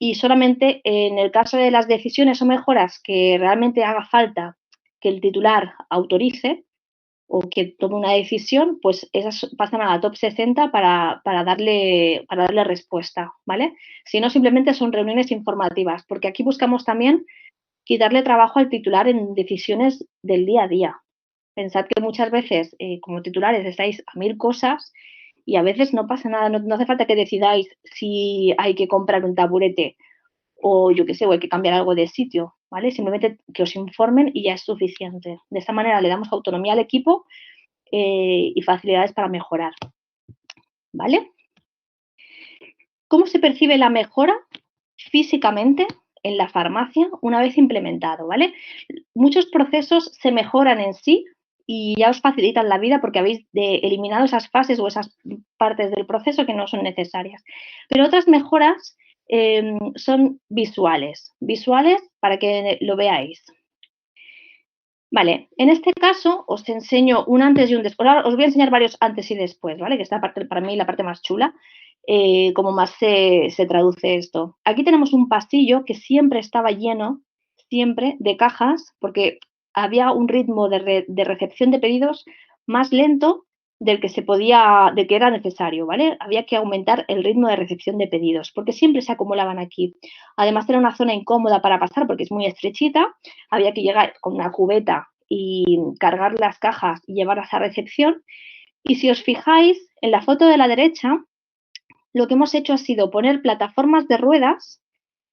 S2: y solamente en el caso de las decisiones o mejoras que realmente haga falta que el titular autorice o que tome una decisión, pues esas pasan a la top 60 para darle respuesta, ¿vale? Si no, simplemente son reuniones informativas, porque aquí buscamos también quitarle trabajo al titular en decisiones del día a día. Pensad que muchas veces, como titulares, estáis a 1000 cosas y a veces no pasa nada, no hace falta que decidáis si hay que comprar un taburete o yo qué sé, o hay que cambiar algo de sitio, ¿vale? Simplemente que os informen y ya es suficiente. De esta manera le damos autonomía al equipo y facilidades para mejorar, ¿vale? ¿Cómo se percibe la mejora físicamente en la farmacia una vez implementado, ¿vale? Muchos procesos se mejoran en sí y ya os facilitan la vida porque habéis eliminado esas fases o esas partes del proceso que no son necesarias. Pero otras mejoras son visuales para que lo veáis. Vale, en este caso os enseño un antes y un después. Ahora os voy a enseñar varios antes y después, ¿vale? Que esta parte para mí la parte más chula, como más se traduce esto. Aquí tenemos un pasillo que siempre estaba lleno, siempre, de cajas, porque había un ritmo de recepción de pedidos más lento del que era necesario, ¿vale? Había que aumentar el ritmo de recepción de pedidos, porque siempre se acumulaban aquí. Además, era una zona incómoda para pasar porque es muy estrechita, había que llegar con una cubeta y cargar las cajas y llevarlas a recepción. Y si os fijáis, en la foto de la derecha, lo que hemos hecho ha sido poner plataformas de ruedas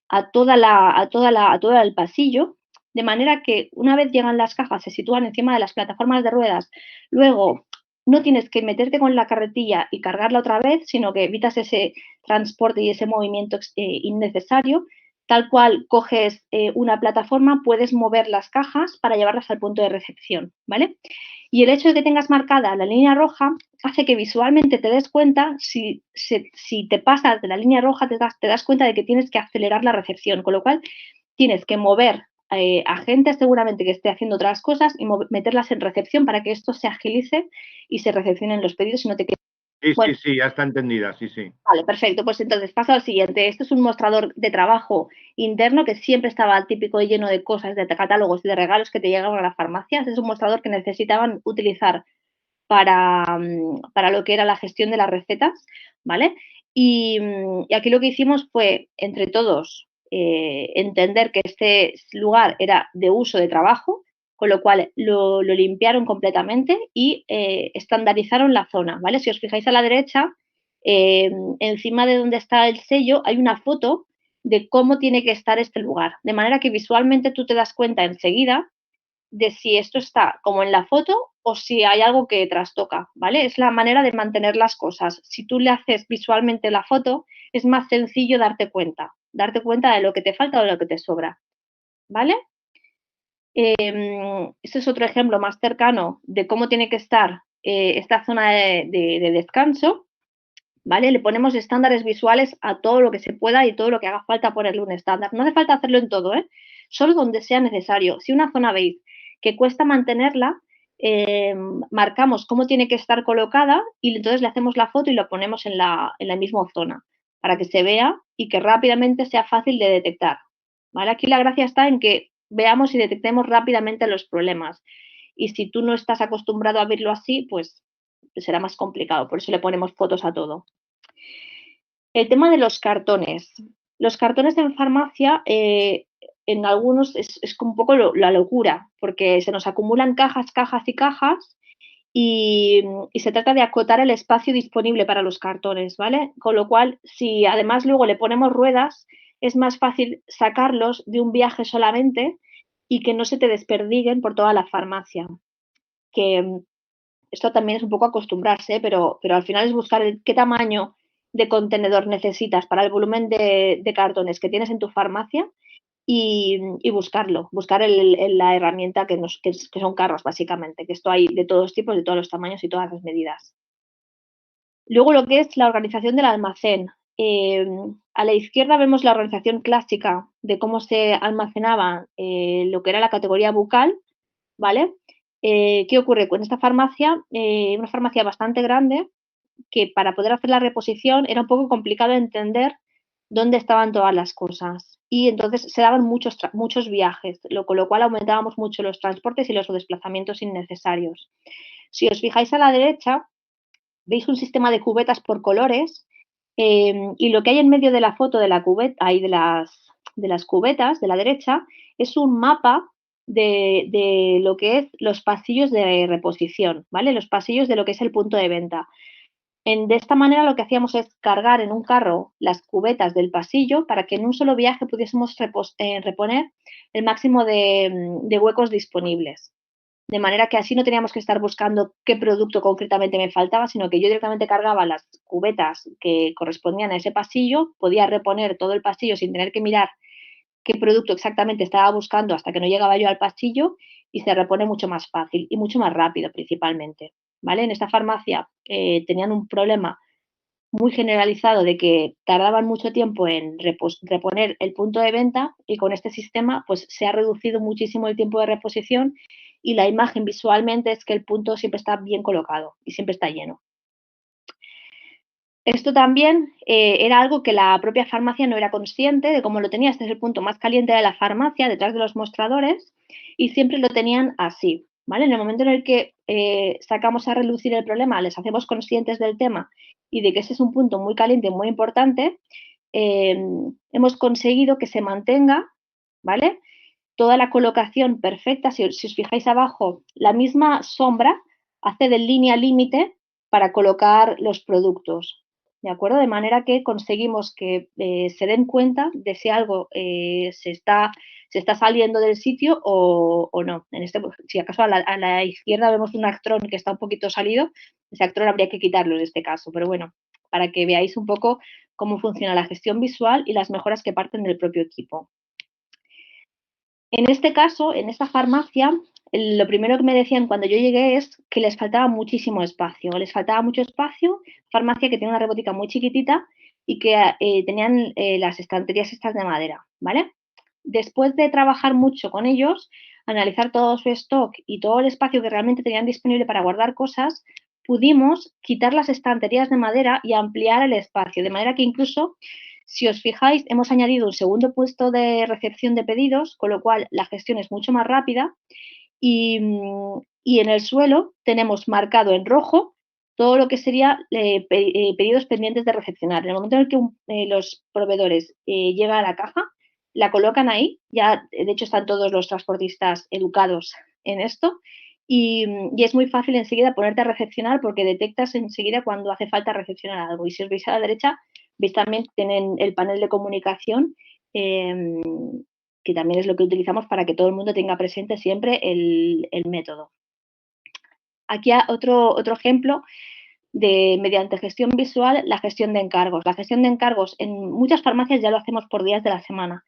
S2: a todo el pasillo, de manera que una vez llegan las cajas, se sitúan encima de las plataformas de ruedas, luego no tienes que meterte con la carretilla y cargarla otra vez, sino que evitas ese transporte y ese movimiento innecesario. Tal cual coges una plataforma, puedes mover las cajas para llevarlas al punto de recepción, ¿vale? Y el hecho de que tengas marcada la línea roja hace que visualmente te des cuenta, si te pasas de la línea roja, te das cuenta de que tienes que acelerar la recepción, con lo cual tienes que mover a gente seguramente que esté haciendo otras cosas y meterlas en recepción para que esto se agilice y se recepcionen los pedidos y no te quedes.
S1: Sí, bueno. Sí, ya está entendida, sí.
S2: Vale, perfecto. Pues entonces paso al siguiente. Esto es un mostrador de trabajo interno que siempre estaba típico y lleno de cosas, de catálogos y de regalos que te llegaban a las farmacias. Es un mostrador que necesitaban utilizar para lo que era la gestión de las recetas, ¿vale? Y aquí lo que hicimos fue, entre todos, entender que este lugar era de uso de trabajo, con lo cual lo limpiaron completamente y estandarizaron la zona, ¿vale? Si os fijáis a la derecha, encima de donde está el sello hay una foto de cómo tiene que estar este lugar, de manera que visualmente tú te das cuenta enseguida de si esto está como en la foto o si hay algo que trastoca, ¿vale? Es la manera de mantener las cosas. Si tú le haces visualmente la foto, es más sencillo darte cuenta de lo que te falta o de lo que te sobra, ¿vale? Este es otro ejemplo más cercano de cómo tiene que estar esta zona de descanso, ¿vale? Le ponemos estándares visuales a todo lo que se pueda y todo lo que haga falta ponerle un estándar. No hace falta hacerlo en todo, ¿eh? Solo donde sea necesario. Si una zona veis que cuesta mantenerla, marcamos cómo tiene que estar colocada y entonces le hacemos la foto y lo ponemos en la misma zona para que se vea y que rápidamente sea fácil de detectar, ¿vale? Aquí la gracia está en que veamos y detectemos rápidamente los problemas. Y si tú no estás acostumbrado a verlo así, pues será más complicado. Por eso le ponemos fotos a todo. El tema de los cartones. Los cartones en farmacia, en algunos es un poco la locura, porque se nos acumulan cajas y se trata de acotar el espacio disponible para los cartones, ¿vale? Con lo cual, si además luego le ponemos ruedas, es más fácil sacarlos de un viaje solamente y que no se te desperdiguen por toda la farmacia. Que esto también es un poco acostumbrarse, pero al final es buscar qué tamaño de contenedor necesitas para el volumen de cartones que tienes en tu farmacia y buscar la herramienta que son carros, básicamente, que esto hay de todos tipos, de todos los tamaños y todas las medidas. Luego lo que es la organización del almacén. A la izquierda vemos la organización clásica de cómo se almacenaba lo que era la categoría bucal, ¿vale? ¿Qué ocurre? Con esta farmacia, una farmacia bastante grande, que para poder hacer la reposición era un poco complicado entender dónde estaban todas las cosas. Y entonces se daban muchos viajes, con lo cual aumentábamos mucho los transportes y los desplazamientos innecesarios. Si os fijáis a la derecha, veis un sistema de cubetas por colores y lo que hay en medio de la foto de la cubeta, de las cubetas de la derecha, es un mapa de lo que es los pasillos de reposición, ¿vale? Los pasillos de lo que es el punto de venta. De esta manera lo que hacíamos es cargar en un carro las cubetas del pasillo para que en un solo viaje pudiésemos reponer el máximo de huecos disponibles. De manera que así no teníamos que estar buscando qué producto concretamente me faltaba, sino que yo directamente cargaba las cubetas que correspondían a ese pasillo, podía reponer todo el pasillo sin tener que mirar qué producto exactamente estaba buscando hasta que no llegaba yo al pasillo y se repone mucho más fácil y mucho más rápido principalmente. ¿Vale? En esta farmacia tenían un problema muy generalizado de que tardaban mucho tiempo en reponer el punto de venta y con este sistema pues se ha reducido muchísimo el tiempo de reposición y la imagen visualmente es que el punto siempre está bien colocado y siempre está lleno. Esto también era algo que la propia farmacia no era consciente de cómo lo tenía. Este es el punto más caliente de la farmacia, detrás de los mostradores, y siempre lo tenían así. ¿Vale? En el momento en el que sacamos a relucir el problema, les hacemos conscientes del tema y de que ese es un punto muy caliente, muy importante, hemos conseguido que se mantenga, ¿vale? Toda la colocación perfecta. Si os fijáis abajo, la misma sombra hace de línea límite para colocar los productos. ¿De acuerdo? De manera que conseguimos que se den cuenta de si algo se está saliendo del sitio o no. Si acaso a la izquierda vemos un actrón que está un poquito salido, ese actrón habría que quitarlo en este caso. Pero bueno, para que veáis un poco cómo funciona la gestión visual y las mejoras que parten del propio equipo. En este caso, en esta farmacia, lo primero que me decían cuando yo llegué es que les faltaba muchísimo espacio. Les faltaba mucho espacio, farmacia que tiene una robótica muy chiquitita y que tenían las estanterías estas de madera, ¿vale? Después de trabajar mucho con ellos, analizar todo su stock y todo el espacio que realmente tenían disponible para guardar cosas, pudimos quitar las estanterías de madera y ampliar el espacio, de manera que incluso si os fijáis, hemos añadido un segundo puesto de recepción de pedidos, con lo cual la gestión es mucho más rápida y en el suelo tenemos marcado en rojo todo lo que sería pedidos pendientes de recepcionar. En el momento en el que los proveedores llegan a la caja, la colocan ahí, ya de hecho están todos los transportistas educados en esto y es muy fácil enseguida ponerte a recepcionar porque detectas enseguida cuando hace falta recepcionar algo. Y si os veis a la derecha, veis también tienen el panel de comunicación, que también es lo que utilizamos para que todo el mundo tenga presente siempre el método. Aquí otro ejemplo de mediante gestión visual, la gestión de encargos. La gestión de encargos en muchas farmacias ya lo hacemos por días de la semana,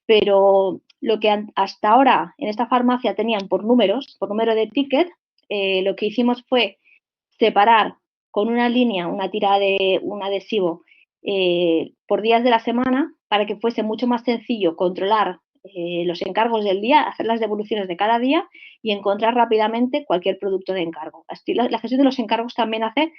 S2: pero lo que hasta ahora en esta farmacia tenían por número de ticket, lo que hicimos fue separar con una línea, una tira de un adhesivo por días de la semana para que fuese mucho más sencillo controlar los encargos del día, hacer las devoluciones de cada día y encontrar rápidamente cualquier producto de encargo. Así, la gestión de los encargos también hace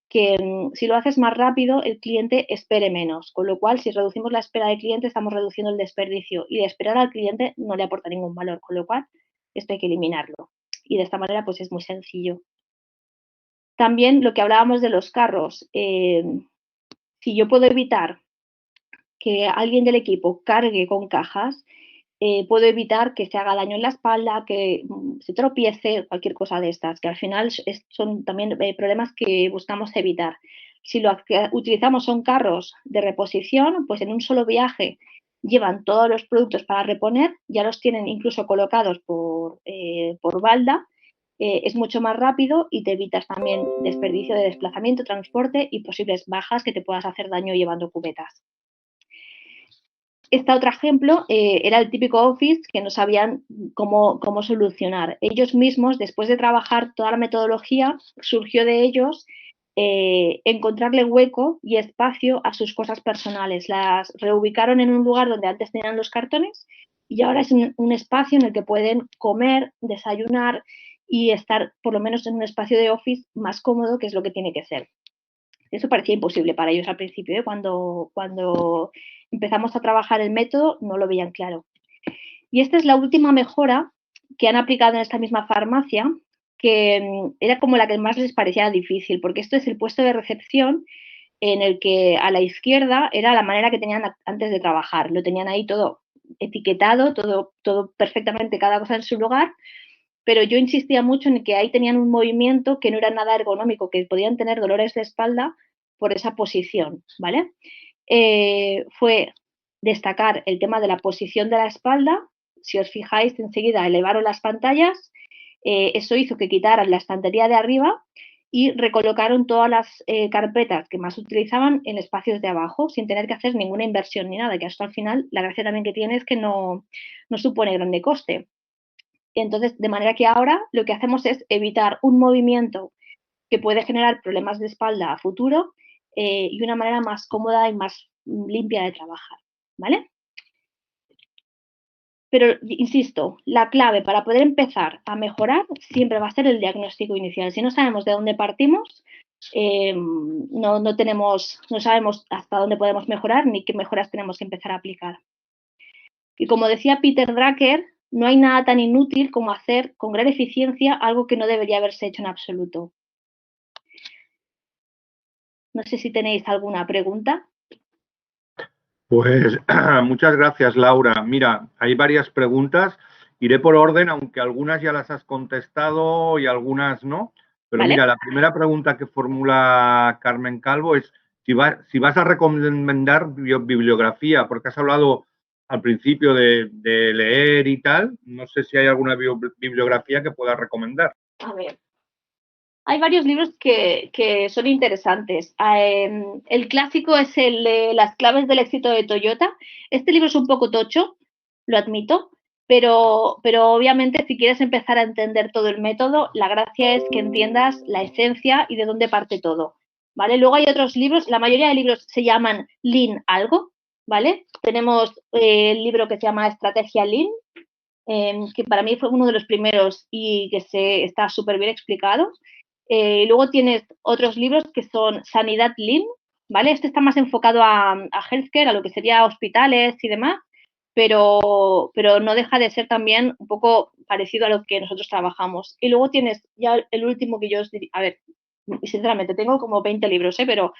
S2: que si lo haces más rápido, el cliente espere menos, con lo cual si reducimos la espera del cliente estamos reduciendo el desperdicio y de esperar al cliente no le aporta ningún valor, con lo cual esto hay que eliminarlo. Y de esta manera pues es muy sencillo. También lo que hablábamos de los carros, si yo puedo evitar que alguien del equipo cargue con cajas, puedo evitar que se haga daño en la espalda, que se tropiece, cualquier cosa de estas, que al final son también problemas que buscamos evitar. Si lo que utilizamos son carros de reposición, pues en un solo viaje llevan todos los productos para reponer, ya los tienen incluso colocados por balda, es mucho más rápido y te evitas también desperdicio de desplazamiento, transporte y posibles bajas que te puedas hacer daño llevando cubetas. Este otro ejemplo era el típico office que no sabían cómo solucionar. Ellos mismos, después de trabajar toda la metodología, surgió de ellos encontrarle hueco y espacio a sus cosas personales. Las reubicaron en un lugar donde antes tenían los cartones y ahora es un espacio en el que pueden comer, desayunar y estar por lo menos en un espacio de office más cómodo, que es lo que tiene que ser. Eso parecía imposible para ellos al principio, ¿eh? Cuando empezamos a trabajar el método no lo veían claro. Y esta es la última mejora que han aplicado en esta misma farmacia, que era como la que más les parecía difícil, porque esto es el puesto de recepción en el que a la izquierda era la manera que tenían antes de trabajar. Lo tenían ahí todo etiquetado, todo perfectamente, cada cosa en su lugar, pero yo insistía mucho en que ahí tenían un movimiento que no era nada ergonómico, que podían tener dolores de espalda por esa posición, ¿vale? Fue destacar el tema de la posición de la espalda. Si os fijáis, enseguida elevaron las pantallas, eso hizo que quitaran la estantería de arriba y recolocaron todas las carpetas que más utilizaban en espacios de abajo, sin tener que hacer ninguna inversión ni nada, que hasta al final la gracia también que tiene es que no supone grande coste. Entonces, de manera que ahora lo que hacemos es evitar un movimiento que puede generar problemas de espalda a futuro y una manera más cómoda y más limpia de trabajar, ¿vale? Pero, insisto, la clave para poder empezar a mejorar siempre va a ser el diagnóstico inicial. Si no sabemos de dónde partimos, no sabemos hasta dónde podemos mejorar ni qué mejoras tenemos que empezar a aplicar. Y como decía Peter Drucker, no hay nada tan inútil como hacer con gran eficiencia algo que no debería haberse hecho en absoluto. No sé si tenéis alguna pregunta.
S1: Pues muchas gracias, Laura. Mira, hay varias preguntas. Iré por orden, aunque algunas ya las has contestado y algunas no. Pero
S2: ¿Vale?
S1: mira, la primera pregunta que formula Carmen Calvo es si vas a recomendar bibliografía, porque has hablado al principio de leer y tal. No sé si hay alguna bibliografía que puedas recomendar.
S2: A ver. Hay varios libros que son interesantes. El clásico es el de Las claves del éxito de Toyota. Este libro es un poco tocho, lo admito, pero obviamente si quieres empezar a entender todo el método, la gracia es que entiendas la esencia y de dónde parte todo, ¿vale? Luego hay otros libros, la mayoría de libros se llaman Lean algo, ¿vale? Tenemos el libro que se llama Estrategia Lean, que para mí fue uno de los primeros y que está súper bien explicado. Luego tienes otros libros que son Sanidad Lean, ¿vale? Este está más enfocado a healthcare, a lo que sería hospitales y demás, pero no deja de ser también un poco parecido a lo que nosotros trabajamos. Y luego tienes ya el último que yo os diría, a ver, sinceramente tengo como 20 libros, pero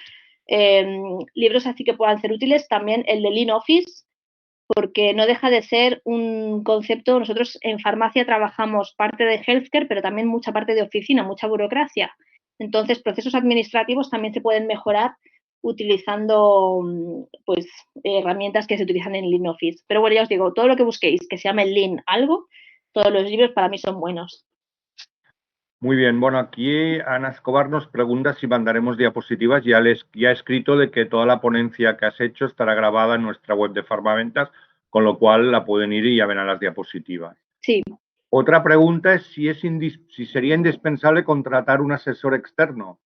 S2: libros así que puedan ser útiles, también el de Lean Office, porque no deja de ser un concepto. Nosotros en farmacia trabajamos parte de healthcare, pero también mucha parte de oficina, mucha burocracia. Entonces, procesos administrativos también se pueden mejorar utilizando pues herramientas que se utilizan en Lean Office. Pero bueno, ya os digo, todo lo que busquéis que se llame Lean algo, todos los libros para mí son buenos.
S1: Muy bien, bueno, aquí Ana Escobar nos pregunta si mandaremos diapositivas. Ya he escrito de que toda la ponencia que has hecho estará grabada en nuestra web de Farmaventas, con lo cual la pueden ir y ya verán las diapositivas.
S2: Sí.
S1: Otra pregunta es si sería indispensable contratar un asesor externo,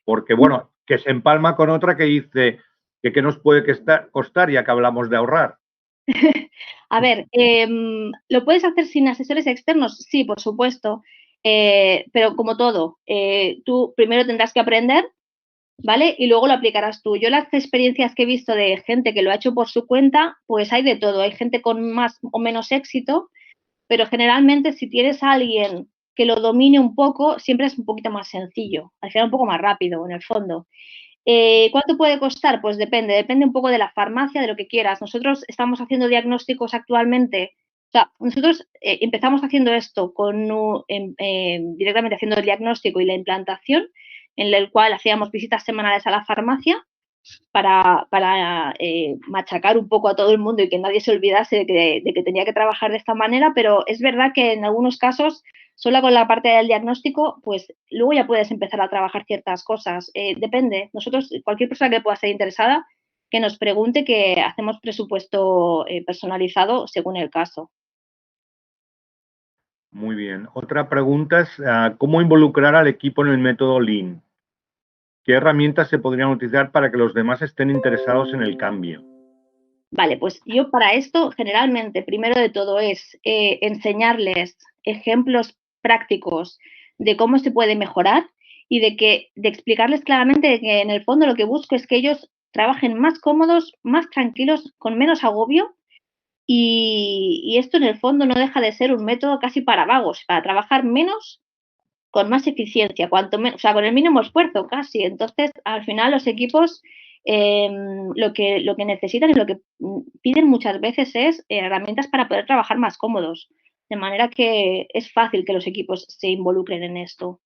S1: porque, bueno, que se empalma con otra que dice que qué nos puede costar ya que hablamos de ahorrar.
S2: A ver, ¿lo puedes hacer sin asesores externos? Sí, por supuesto. Pero como todo, tú primero tendrás que aprender, ¿vale? Y luego lo aplicarás tú. Yo las experiencias que he visto de gente que lo ha hecho por su cuenta, pues hay de todo. Hay gente con más o menos éxito, pero generalmente si tienes a alguien que lo domine un poco, siempre es un poquito más sencillo, al final un poco más rápido en el fondo. ¿Cuánto puede costar? Pues depende un poco de la farmacia, de lo que quieras. Nosotros estamos haciendo diagnósticos actualmente. O sea, nosotros empezamos haciendo esto directamente haciendo el diagnóstico y la implantación, en el cual hacíamos visitas semanales a la farmacia para machacar un poco a todo el mundo y que nadie se olvidase de que tenía que trabajar de esta manera, pero es verdad que en algunos casos, solo con la parte del diagnóstico, pues luego ya puedes empezar a trabajar ciertas cosas. Depende. Nosotros, cualquier persona que pueda ser interesada, que nos pregunte, que hacemos presupuesto personalizado según el caso.
S1: Muy bien. Otra pregunta es ¿cómo involucrar al equipo en el método Lean? ¿Qué herramientas se podrían utilizar para que los demás estén interesados en el cambio?
S2: Vale, pues yo para esto generalmente, primero de todo, es enseñarles ejemplos prácticos de cómo se puede mejorar y de explicarles claramente de que en el fondo lo que busco es que ellos trabajen más cómodos, más tranquilos, con menos agobio y esto en el fondo no deja de ser un método casi para vagos, para trabajar menos con más eficiencia, o sea, con el mínimo esfuerzo casi. Entonces, al final los equipos lo que necesitan y lo que piden muchas veces es herramientas para poder trabajar más cómodos. De manera que es fácil que los equipos se involucren en esto.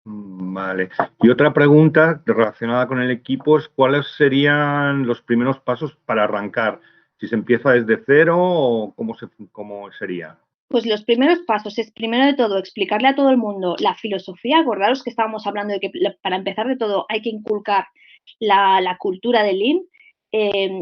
S1: Vale. Y otra pregunta relacionada con el equipo es cuáles serían los primeros pasos para arrancar. Si se empieza desde cero o cómo sería.
S2: Pues los primeros pasos es, primero de todo, explicarle a todo el mundo la filosofía. Acordaros que estábamos hablando de que para empezar de todo hay que inculcar la cultura del Lean.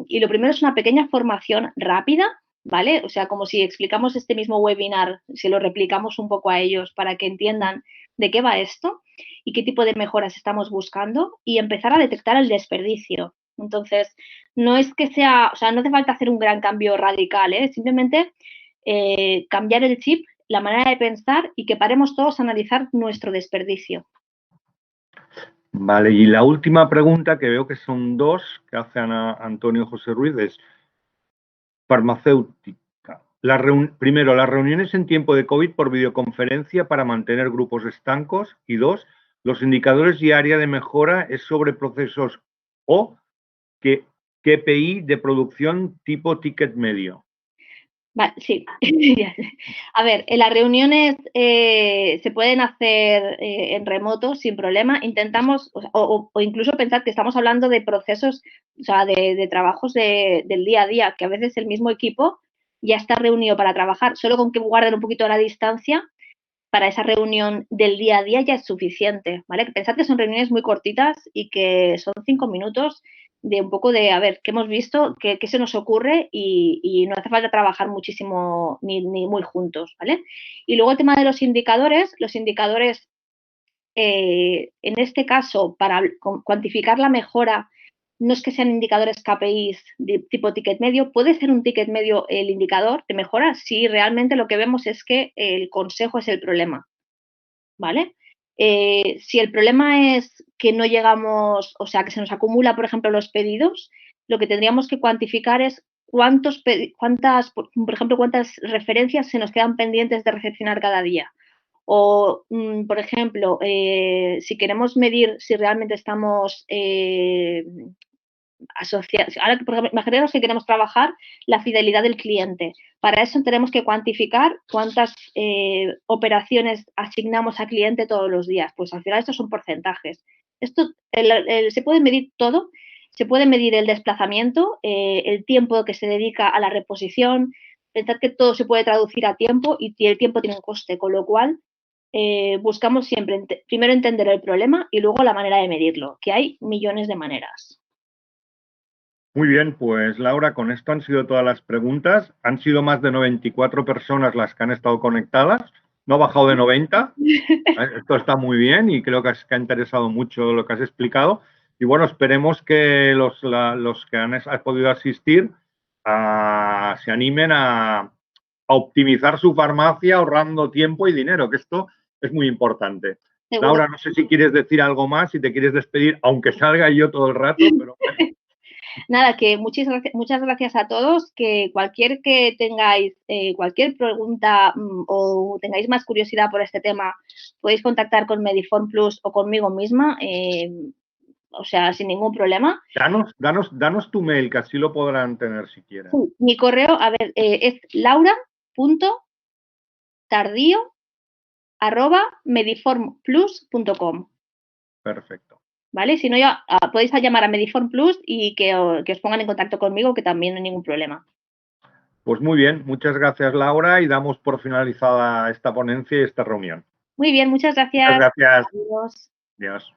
S2: Y lo primero es una pequeña formación rápida, ¿vale? O sea, como si explicamos este mismo webinar, si lo replicamos un poco a ellos para que entiendan de qué va esto y qué tipo de mejoras estamos buscando y empezar a detectar el desperdicio. Entonces, no es que sea, o sea, no hace falta hacer un gran cambio radical, ¿eh? Simplemente cambiar el chip, la manera de pensar y que paremos todos a analizar nuestro desperdicio.
S1: Vale, y la última pregunta, que veo que son dos, que hace Antonio José Ruiz, es farmacéutica. Primero, las reuniones en tiempo de COVID por videoconferencia para mantener grupos estancos. Y dos, los indicadores y área de mejora es sobre procesos o KPI de producción tipo ticket medio.
S2: Vale, sí. A ver, las reuniones se pueden hacer en remoto sin problema. Intentamos, o incluso pensar que estamos hablando de procesos, o sea, de trabajos del día a día, que a veces el mismo equipo ya está reunido para trabajar, solo con que guarden un poquito la distancia para esa reunión del día a día ya es suficiente, ¿vale? Pensad que son reuniones muy cortitas y que son 5 minutos de un poco de, a ver, qué hemos visto, qué se nos ocurre y no hace falta trabajar muchísimo ni muy juntos, ¿vale? Y luego el tema de los indicadores en este caso, para cuantificar la mejora, no es que sean indicadores KPIs de tipo ticket medio, puede ser un ticket medio el indicador de mejora si realmente lo que vemos es que el consejo es el problema, ¿vale? Si el problema es que no llegamos, o sea, que se nos acumula, por ejemplo, los pedidos, lo que tendríamos que cuantificar es cuántas, por ejemplo, cuántas referencias se nos quedan pendientes de recepcionar cada día. O, por ejemplo, si queremos medir si realmente estamos asociados. Ahora, por ejemplo, imaginaos que queremos trabajar la fidelidad del cliente. Para eso tenemos que cuantificar cuántas operaciones asignamos al cliente todos los días. Pues al final estos son porcentajes. Esto se puede medir todo. Se puede medir el desplazamiento, el tiempo que se dedica a la reposición. Pensad que todo se puede traducir a tiempo y el tiempo tiene un coste, con lo cual buscamos siempre primero entender el problema y luego la manera de medirlo, que hay millones de maneras.
S1: Muy bien, pues Laura, con esto han sido todas las preguntas. Han sido más de 94 personas las que han estado conectadas. No ha bajado de 90. Esto está muy bien y creo que ha interesado mucho lo que has explicado. Y bueno, esperemos que los que han podido asistir se animen a optimizar su farmacia ahorrando tiempo y dinero, que esto es muy importante.
S2: Seguro.
S1: Laura, no sé si quieres decir algo más, si te quieres despedir, aunque salga yo todo el rato, pero bueno.
S2: Nada, que muchas gracias a todos, que tengáis cualquier pregunta o tengáis más curiosidad por este tema, podéis contactar con Mediform Plus o conmigo misma, o sea, sin ningún problema.
S1: Danos tu mail, que así lo podrán tener si quieren.
S2: Mi correo, a ver, es laura.tardío@mediformplus.com.
S1: Perfecto.
S2: ¿Vale? Si no, ya podéis llamar a Mediform Plus y que os pongan en contacto conmigo, que también no hay ningún problema.
S1: Pues muy bien, muchas gracias Laura y damos por finalizada esta ponencia y esta reunión.
S2: Muy bien, muchas gracias.
S1: Muchas gracias.
S2: Adiós.
S1: Adiós.